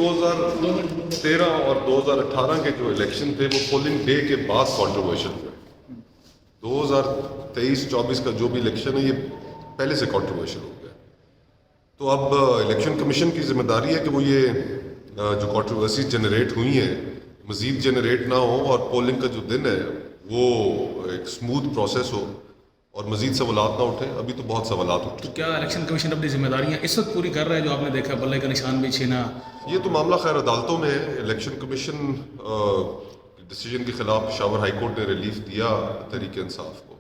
2013 اور 2018 کے جو الیکشن تھے وہ پولنگ ڈے کے بعد کنٹروورشل ہوئے. 2023-24 کا جو بھی الیکشن ہے یہ پہلے سے کنٹروورشل ہو گیا. تو اب الیکشن کمیشن کی ذمہ داری ہے کہ وہ یہ جو کنٹروورسیز جنریٹ ہوئی ہیں مزید جنریٹ نہ ہو اور پولنگ کا جو دن ہے وہ ایک اسموتھ پروسیس ہو اور مزید سوالات نہ اٹھیں. ابھی تو بہت سوالات اٹھے. تو کیا الیکشن کمیشن اپنی ذمہ داریاں اس وقت پوری کر رہا ہے جو آپ نے دیکھا بلے کا نشان بھی چھینا؟ یہ تو معاملہ خیر عدالتوں میں ہے. الیکشن کمیشن ڈیسیجن کے خلاف پشاور ہائی کورٹ نے ریلیف دیا تحریک انصاف کو.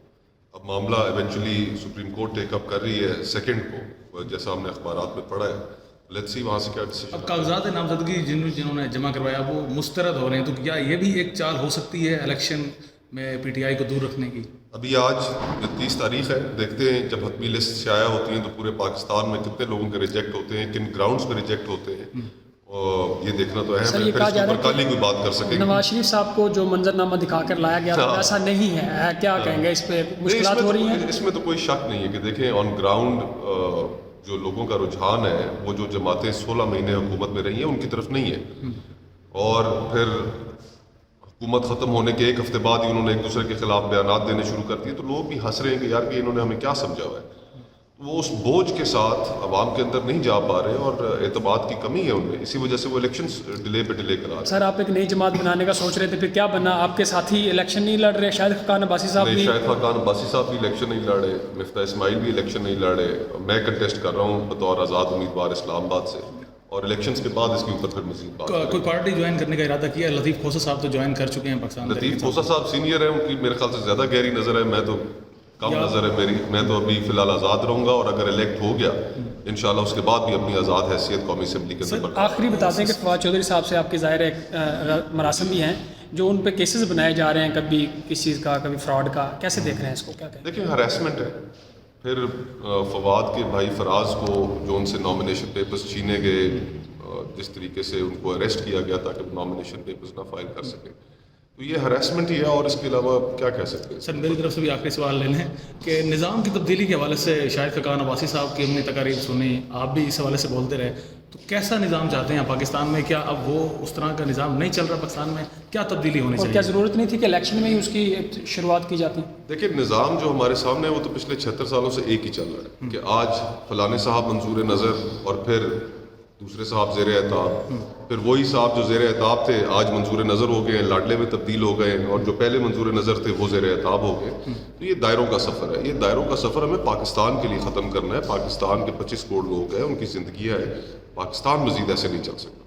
اب معاملہ ایونچولی سپریم کورٹ ٹیک اپ کر رہی ہے 2 کو، جیسا ہم نے اخبارات میں پڑھا ہے. لیٹس سی وہاں سے کیا ڈیسیجن. اب کاغذات نامزدگی جنہوں نے جمع کروایا وہ مسترد ہو رہے ہیں، تو کیا یہ بھی ایک چال ہو سکتی ہے الیکشن میں پی ٹی آئی کو دور رکھنے کی؟ ابھی آج 30 تاریخ ہے، دیکھتے ہیں جب حتمی لسٹ شائع ہوتی ہیں تو پورے پاکستان میں کتنے لوگوں کے ریجیکٹ ہوتے ہیں، کن گراؤنڈز پہ ریجیکٹ ہوتے ہیں، اور یہ دیکھنا تو اہم ہے. پھر اس کے اوپر کل ہی کوئی بات کر سکیں گے. نواز شریف صاحب کو جو منظرنامہ دکھا کر لایا گیا تھا ایسا نہیں ہے، کیا کہیں گے اس پہ؟ مشکلات ہو رہی ہیں اس میں تو کوئی شک نہیں ہے کہ دیکھیں آن گراؤنڈ جو لوگوں کا رجحان ہے وہ جو جماعتیں 16 مہینے حکومت میں رہی ہیں ان کی طرف نہیں ہے. اور پھر حکومت ختم ہونے کے 1 ہفتے بعد ہی انہوں نے ایک دوسرے کے خلاف بیانات دینے شروع کر دیے، تو لوگ بھی ہنس رہے ہیں کہ یار کہ انہوں نے ہمیں کیا سمجھا ہوا ہے. وہ اس بوجھ کے ساتھ عوام کے اندر نہیں جا پا رہے اور اعتماد کی کمی ہے ان میں، اسی وجہ سے وہ الیکشنز ڈیلے پہ ڈیلے کرا رہے ہیں. سر آپ ایک نئی جماعت بنانے کا سوچ رہے تھے، پھر کیا بنا؟ آپ کے ساتھی الیکشن نہیں لڑ رہے؟ شاہد خاقان عباسی صاحب بھی شاہد خاقان عباسی صاحب بھی الیکشن نہیں لڑے، مفتاح اسماعیل بھی الیکشن نہیں لڑے، میں کنٹیسٹ کر رہا ہوں بطور آزاد امیدوار اسلام آباد سے، اور الیکشنز کے بعد اس کے اوپر پھر مزید بات. کوئی پارٹی جوائن کرنے کا ارادہ کیا؟ لطیف کھوسہ صاحب تو جوائن کر چکے ہیں پاکستان. لطیف کھوسہ صاحب سینئر ہیں، ان کی میرے خیال سے زیادہ گہری نظر ہے، میں تو کم نظر ہے میری. میں تو ابھی فی الحال آزاد رہوں گا، اور اگر الیکٹ ہو گیا انشاءاللہ اس کے بعد بھی اپنی آزاد حیثیت قومی اسمبلی کے اندر. آخری بتاتے ہیں کہ فواد چودھری صاحب سے آپ کے ظاہر مراسم بھی ہیں جو ان پہ کیسز بنائے جا رہے ہیں، کبھی کس چیز کا کبھی فراڈ کا، کیسے دیکھ رہے ہیں اس کو؟ کیا کہیں؟ دیکھیں ہراسمنٹ ہے. پھر فواد کے بھائی فراز کو جو ان سے نامینیشن پیپرز چھینے گئے، جس طریقے سے ان کو اریسٹ کیا گیا تاکہ وہ نامینیشن پیپرز نہ فائل کر سکیں، تو یہ ہراسمنٹ ہی ہے، اور اس کے علاوہ کیا کہہ سکتے ہیں. سر میری طرف سے بھی آخری سوال لے لیں کہ نظام کی تبدیلی کے حوالے سے شاہد خاقان عباسی صاحب کی ہم نے تقاریر سنی، آپ بھی اس حوالے سے بولتے رہے، تو کیسا نظام چاہتے ہیں پاکستان میں؟ کیا اب وہ اس طرح کا نظام نہیں چل رہا پاکستان میں؟ کیا تبدیلی ہونی اور چاہیے؟ کیا ضرورت نہیں تھی کہ الیکشن میں ہی اس کی شروعات کی جاتی؟ دیکھیں نظام جو ہمارے سامنے ہے وہ تو پچھلے 76 سالوں سے ایک ہی چل رہا ہے کہ آج فلانے صاحب منظور نظر اور پھر دوسرے صاحب زیر اعتاب، پھر وہی صاحب جو زیر اعتاب تھے آج منظور نظر ہو گئے ہیں، لاڈلے میں تبدیل ہو گئے ہیں، اور جو پہلے منظور نظر تھے وہ زیر اعتاب ہو گئے. تو یہ دائروں کا سفر ہے. یہ دائروں کا سفر ہمیں پاکستان کے لیے ختم کرنا ہے. پاکستان کے 25 کروڑ لوگ ہیں، ان کی زندگیاں ہیں. پاکستان مزید ایسے نہیں چل سکتا.